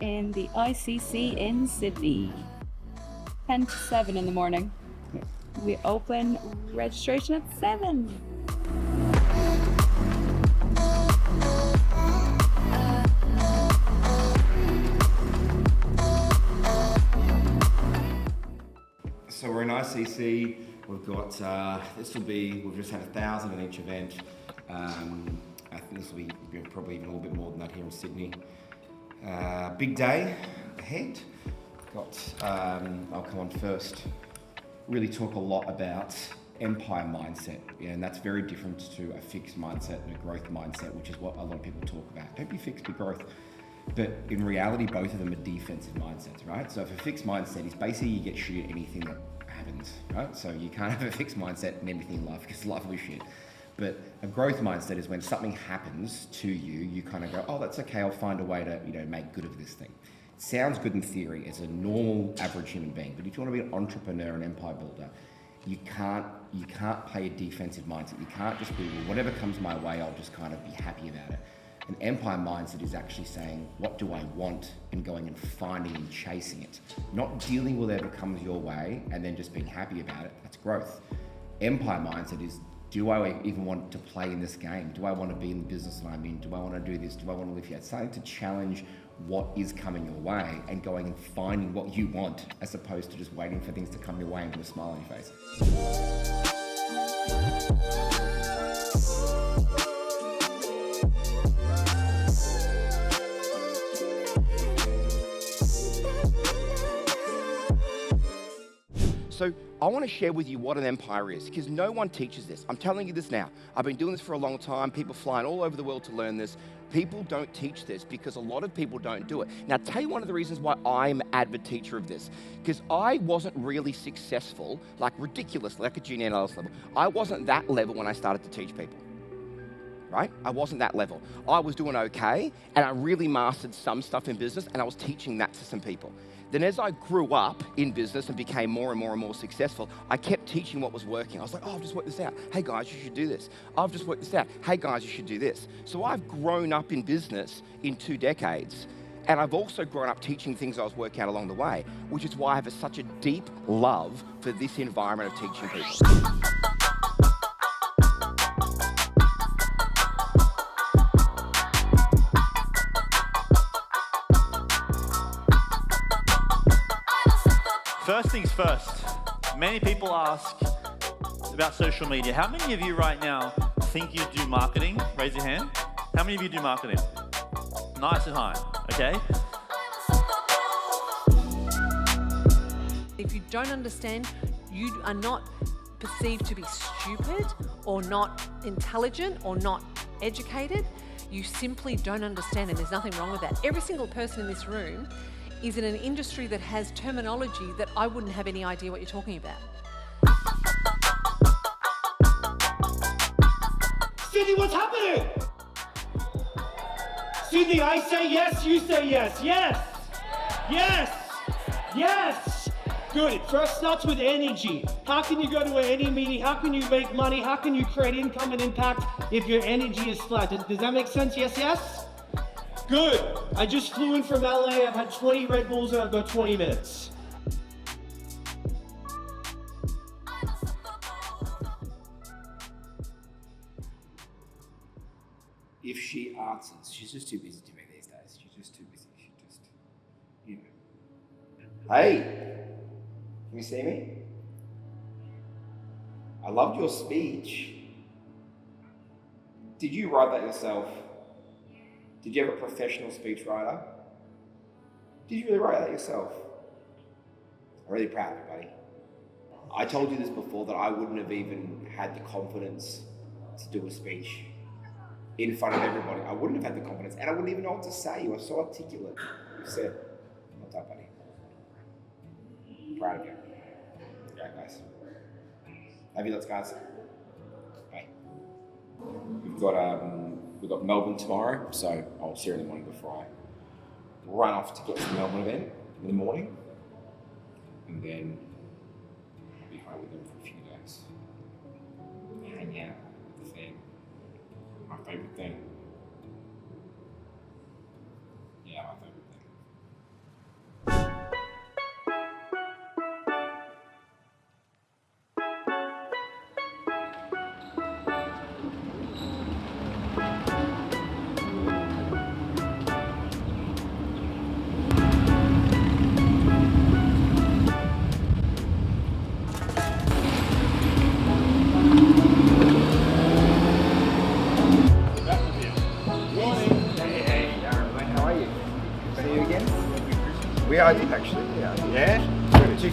in the ICC in Sydney. 10 to 7 in the morning. We open registration at 7. So we're in ICC. We've got, we've just had 1,000 in each event. I think this will be probably even a little bit more than that here in Sydney. Big day ahead. I'll come on first. Really talk a lot about empire mindset, and that's very different to a fixed mindset and a growth mindset, which is what a lot of people talk about. Don't be fixed, be growth. But in reality, both of them are defensive mindsets, right? So if a fixed mindset is basically you get shit at anything that happens, right? So you can't have a fixed mindset in everything in life because life will be shit. But a growth mindset is when something happens to you, you kind of go, oh, that's okay, I'll find a way to, make good of this thing. It sounds good in theory as a normal, average human being, but if you want to be an entrepreneur and empire builder, you can't play a defensive mindset. You can't just be, well, whatever comes my way, I'll just kind of be happy about it. An empire mindset is actually saying, what do I want, and going and finding and chasing it. Not dealing with whatever comes your way and then just being happy about it. That's growth. Empire mindset is, do I even want to play in this game? Do I want to be in the business that I'm in? Do I want to do this? Do I want to live here? It's starting to challenge what is coming your way and going and finding what you want, as opposed to just waiting for things to come your way and put a smile on your face. So I want to share with you what an empire is, because no one teaches this. I'm telling you this now. I've been doing this for a long time. People flying all over the world to learn this. People don't teach this because a lot of people don't do it. Now, I'll tell you one of the reasons why I'm an avid teacher of this, because I wasn't really successful, like ridiculous, like a junior analyst level. I wasn't that level when I started to teach people. Right? I wasn't that level. I was doing okay, and I really mastered some stuff in business, and I was teaching that to some people. Then as I grew up in business and became more and more and more successful, I kept teaching what was working. I was like, oh, I've just worked this out. Hey guys, you should do this. I've just worked this out. Hey guys, you should do this. So I've grown up in business in 2 decades, and I've also grown up teaching things I was working out along the way, which is why I have such a deep love for this environment of teaching people. First things first, many people ask about social media. How many of you right now think you do marketing? Raise your hand. How many of you do marketing? Nice and high, okay? If you don't understand, you are not perceived to be stupid or not intelligent or not educated. You simply don't understand, and there's nothing wrong with that. Every single person in this room is in an industry that has terminology that I wouldn't have any idea what you're talking about. Sydney, what's happening? Sydney, I say yes, you say yes. Yes! Yes! Yes! Good. It first starts with energy. How can you go to any meeting? How can you make money? How can you create income and impact if your energy is flat? Does that make sense? Yes, yes? Good. I just flew in from LA. I've had 20 Red Bulls and I've got 20 minutes. If she answers, she's just too busy to me these days. She's just too busy. She just, Hey, can you see me? I loved your speech. Did you write that yourself? Did you have a professional speechwriter? Did you really write that yourself? I'm really proud of you, buddy. I told you this before, that I wouldn't have even had the confidence to do a speech in front of everybody. I wouldn't have had the confidence, and I wouldn't even know what to say. You were so articulate. You said, well done, buddy. I'm proud of you. Yeah, guys. Love you, lots, guys. Bye. We've got Melbourne tomorrow, so I'll see you in the morning before I run off to get to the Melbourne event in the morning, and then I'll be home with them for a few days. Hang out with the fam. My favourite thing. Yeah, my favourite thing.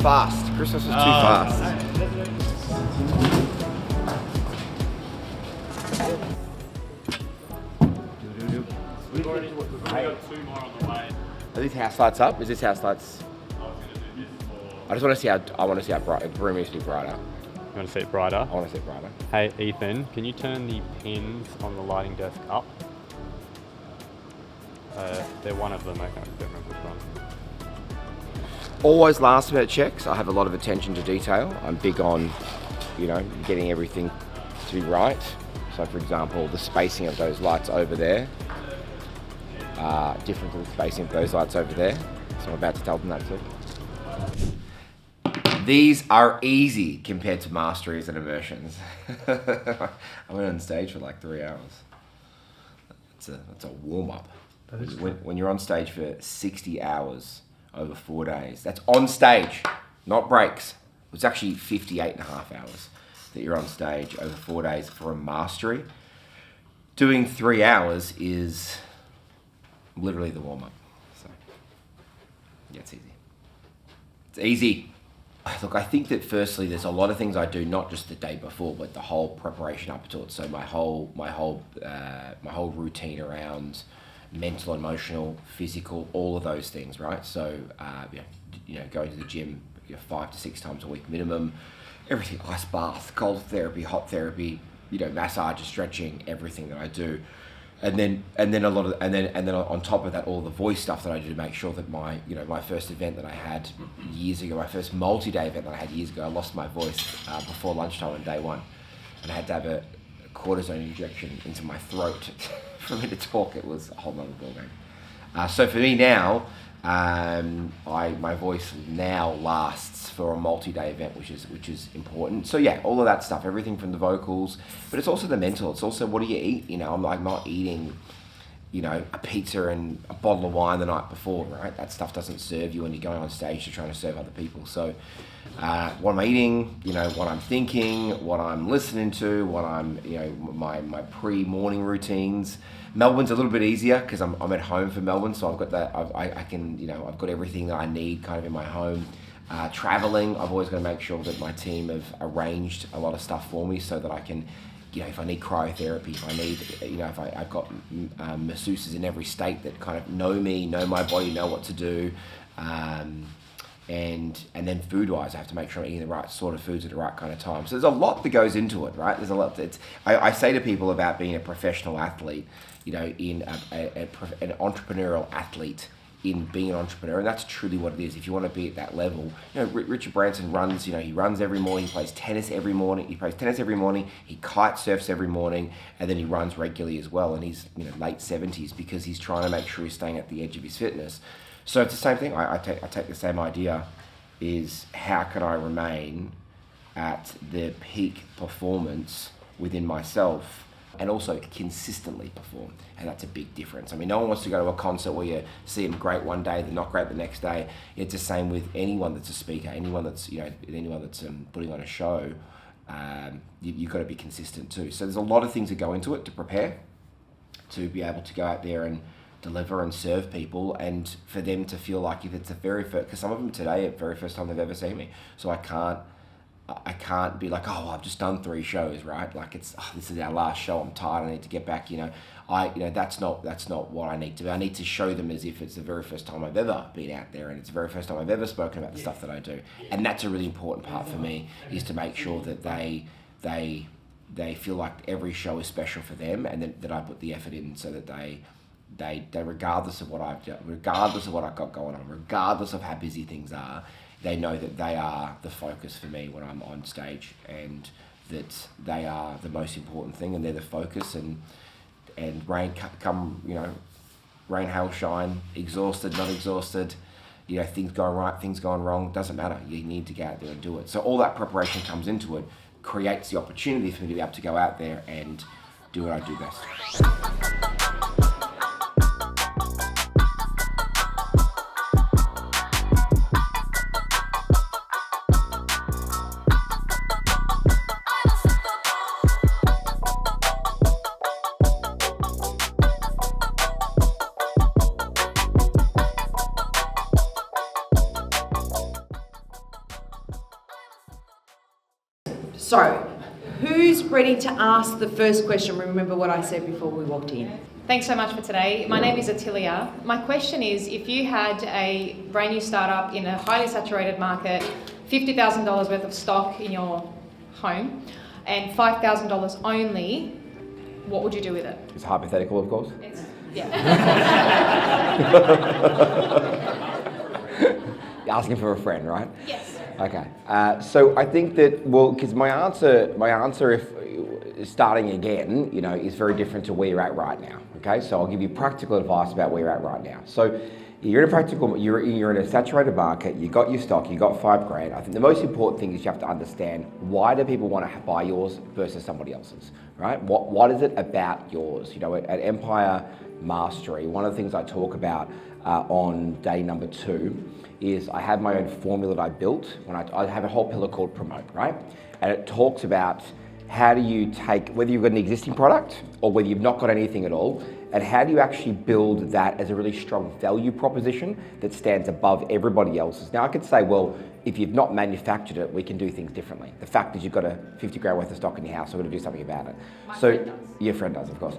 fast. Christmas was too fast. We've already got 2 more on the way. Are these house lights up? Is this house lights? I was going to do this for... I just want to see how bright. The room needs to be brighter. You want to see it brighter? I want to see it brighter. Hey, Ethan, can you turn the pins on the lighting desk up? They're one of them. I don't remember which one. Always last minute checks. I have a lot of attention to detail. I'm big on, getting everything to be right. So for example, the spacing of those lights over there are different to the spacing of those lights over there. So I'm about to tell them that too. These are easy compared to masteries and immersions. I went on stage for like 3 hours. That's a warm up. When you're on stage for 60 hours over 4 days, that's on stage, not breaks. It's actually 58 and a half hours that you're on stage over 4 days for a mastery. Doing 3 hours is literally the warm up. So, yeah, it's easy. It's easy. Look, I think that firstly, there's a lot of things I do, not just the day before, but the whole preparation up to it. So my whole routine around mental, emotional, physical, all of those things, right? So, going to the gym 5 to 6 times a week minimum, everything, ice bath, cold therapy, hot therapy, massage, stretching, everything that I do. And then on top of that, all the voice stuff that I do to make sure that my first event that I had years ago, my first multi-day event that I had years ago, I lost my voice before lunchtime on day 1. And I had to have a cortisone injection into my throat for me to talk. It was a whole nother ballgame. So for me now, my voice now lasts for a multi-day event, which is important. So yeah, all of that stuff, everything from the vocals, but it's also the mental. It's also, what do you eat? I'm like not eating, a pizza and a bottle of wine the night before, right? That stuff doesn't serve you when you're going on stage to trying to serve other people. So what I'm eating, what I'm thinking, what I'm listening to, what I'm, my pre-morning routines. Melbourne's a little bit easier because I'm at home for Melbourne, so I've got that. I've got everything that I need kind of in my home. Traveling, I've always got to make sure that my team have arranged a lot of stuff for me so that I can, if I need cryotherapy, if I need, I've got masseuses in every state that kind of know me, know my body, know what to do. And then food-wise, I have to make sure I'm eating the right sort of foods at the right kind of time. So there's a lot that goes into it, right? There's a lot. I say to people about being a professional athlete, in an entrepreneurial athlete, in being an entrepreneur, and that's truly what it is. If you want to be at that level, Richard Branson runs. He runs every morning. He plays tennis every morning. He kite surfs every morning, and then he runs regularly as well. And he's late 70s because he's trying to make sure he's staying at the edge of his fitness. So it's the same thing. I take the same idea, is how can I remain at the peak performance within myself and also consistently perform. And that's a big difference. I mean, no one wants to go to a concert where you see them great one day, they're not great the next day. It's the same with anyone that's a speaker, anyone that's putting on a show. You've got to be consistent too. So there's a lot of things that go into it to prepare, to be able to go out there and deliver and serve people, and for them to feel like if it's the very first, because some of them today are the very first time they've ever seen me, so I can't be like, oh, I've just done 3 shows, right? Like this is our last show, I'm tired, I need to get back. That's not what I need to do. I need to show them as if it's the very first time I've ever been out there, and it's the very first time I've ever spoken about the stuff that I do. And that's a really important part for me, is to make sure that they feel like every show is special for them, and that I put the effort in so that they regardless of what I've done, regardless of what I've got going on, regardless of how busy things are, they know that they are the focus for me when I'm on stage, and that they are the most important thing, and they're the focus. And rain come, rain, hail, shine, exhausted, not exhausted, things going right, things going wrong, doesn't matter. You need to go out there and do it. So all that preparation comes into it, creates the opportunity for me to be able to go out there and do what I do best. So, who's ready to ask the first question? Remember what I said before we walked in. Thanks so much for today. My name is Attilia. My question is, if you had a brand new startup in a highly saturated market, $50,000 worth of stock in your home, and $5,000 only, what would you do with it? It's hypothetical, of course. Yeah. You're asking for a friend, right? Yes. Okay. So I think that, well, because my answer, if starting again, you know, is very different to where you're at right now. Okay. So I'll give you practical advice about where you're at right now. So you're in a saturated market. You got your stock. You got $5,000. I think the most important thing is you have to understand, why do people want to buy yours versus somebody else's, right? What is it about yours? You know, at Empire Mastery, one of the things I talk about on day number 2 is I have my own formula that I built when I have a whole pillar called Promote, right? And it talks about how do you take, whether you've got an existing product or whether you've not got anything at all, and how do you actually build that as a really strong value proposition that stands above everybody else's. Now I could say, well, if you've not manufactured it, we can do things differently. The fact is you've got a $50,000 worth of stock in your house, so we're going to do something about it. Your friend does, of course.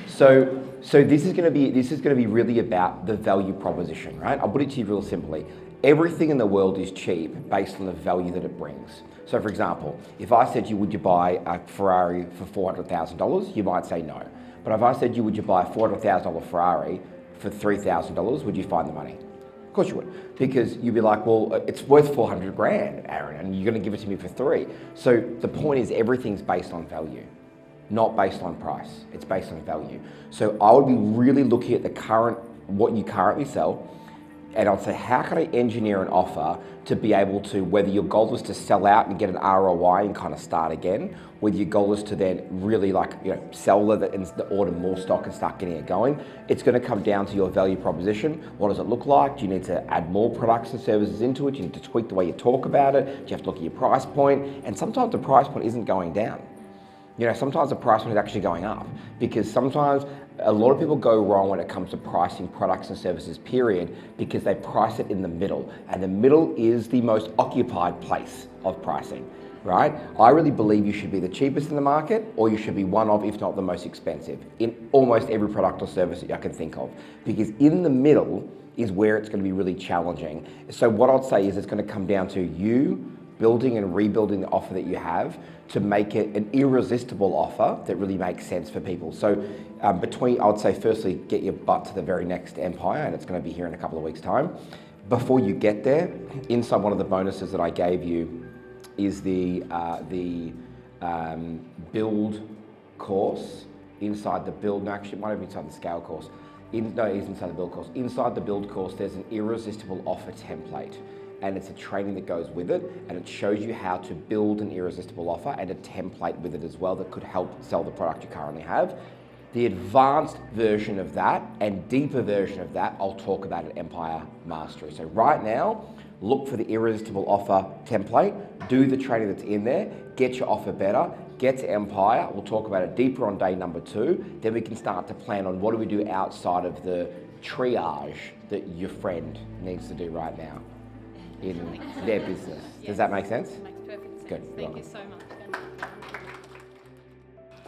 So this is going to be really about the value proposition, right? I'll put it to you real simply. Everything in the world is cheap based on the value that it brings. So for example, if I said to you, would you buy a Ferrari for $400,000? You might say no. But if I said to you, would you buy a $400,000 Ferrari for $3,000? Would you find the money? Of course you would, because you'd be like, well, it's worth $400,000, Aaron, and you're going to give it to me for $3. So the point is, everything's based on value, not based on price. It's based on value. So I would be really looking at what you currently sell, and I'll say, how can I engineer an offer to be able to, whether your goal is to sell out and get an ROI and kind of start again, whether your goal is to then really sell it and order more stock and start getting it going, it's going to come down to your value proposition. What does it look like? Do you need to add more products and services into it? Do you need to tweak the way you talk about it? Do you have to look at your price point? And sometimes the price point isn't going down. You know, sometimes the price point is actually going up, because sometimes a lot of people go wrong when it comes to pricing products and services, period, because they price it in the middle. And the middle is the most occupied place of pricing, right? I really believe you should be the cheapest in the market, or you should be one of, if not the most expensive, in almost every product or service that I can think of. Because in the middle is where it's going to be really challenging. So what I'd say is it's going to come down to you building and rebuilding the offer that you have to make it an irresistible offer that really makes sense for people. So I would say, firstly, get your butt to the very next Empire, and it's going to be here in a couple of weeks' time. Before you get there, inside one of the bonuses that I gave you is the build course. Inside the build, no, actually it might have been inside the scale course. No, it is inside the build course. Inside the build course, there's an irresistible offer template. And it's a training that goes with it, and it shows you how to build an irresistible offer and a template with it as well that could help sell the product you currently have. The advanced version of that and deeper version of that, I'll talk about at Empire Mastery. So right now, look for the irresistible offer template, do the training that's in there, get your offer better, get to Empire. We'll talk about it deeper on day number 2. Then we can start to plan on what do we do outside of the triage that your friend needs to do right now in their business. Does that make sense? It makes perfect sense. Good. Thank you so much.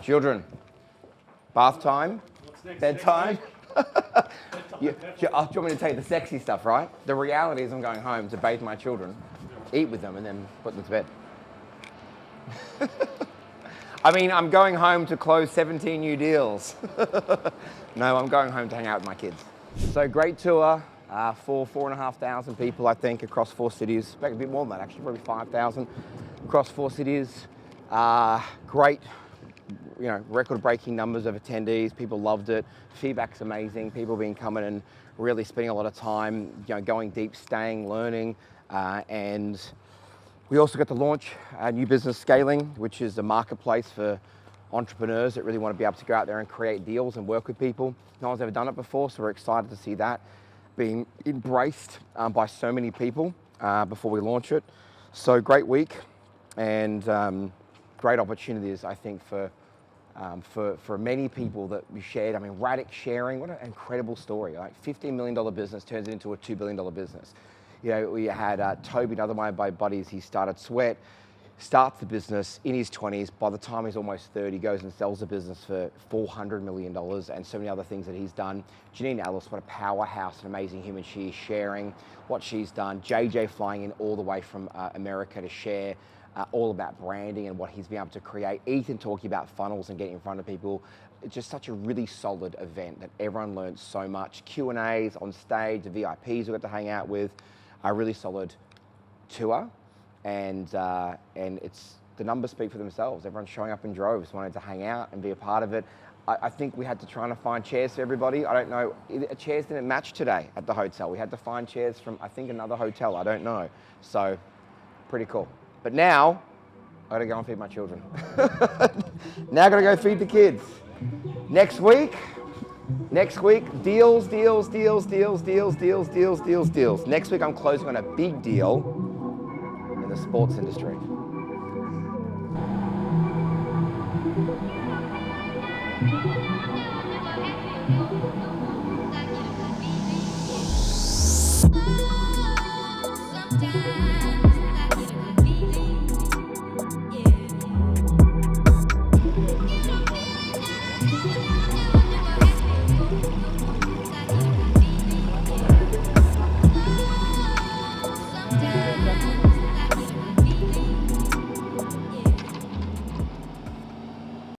Children, bath time, bedtime. Do you want me to tell you the sexy stuff, right? The reality is I'm going home to bathe my children, eat with them, and then put them to bed. I mean, I'm going home to close 17 new deals. No, I'm going home to hang out with my kids. So great tour. 4,500 people, I think, across 4 cities. A bit more than that, actually, probably 5,000 across 4 cities. Great, record-breaking numbers of attendees. People loved it. Feedback's amazing. People have been coming and really spending a lot of time, going deep, staying, learning, and we also got to launch a new business, Scaling, which is a marketplace for entrepreneurs that really want to be able to go out there and create deals and work with people. No one's ever done it before, so we're excited to see that being embraced by so many people before we launch it. So great week, and great opportunities, I think, for many people that we shared. I mean, Radic sharing, what an incredible story. Like $15 million business turns into a $2 billion business. We had Toby, another one of my buddies, he started Sweat. starts the business in his 20s. By the time he's almost 30, goes and sells the business for $400 million, and so many other things that he's done. Janine Ellis, what a powerhouse, an amazing human she is, sharing what she's done. JJ flying in all the way from America to share all about branding and what he's been able to create. Ethan talking about funnels and getting in front of people. It's just such a really solid event that everyone learns so much. Q&As on stage, the VIPs we got to hang out with, a really solid tour. And it's, the numbers speak for themselves. Everyone's showing up in droves, wanted to hang out and be a part of it. I think we had to try to find chairs for everybody. I don't know, chairs didn't match today at the hotel. We had to find chairs from, I think, another hotel, I don't know. So, pretty cool. But now, I gotta go and feed my children. Now I gotta go feed the kids. Next week, deals. Next week I'm closing on a big deal in the sports industry. Sometimes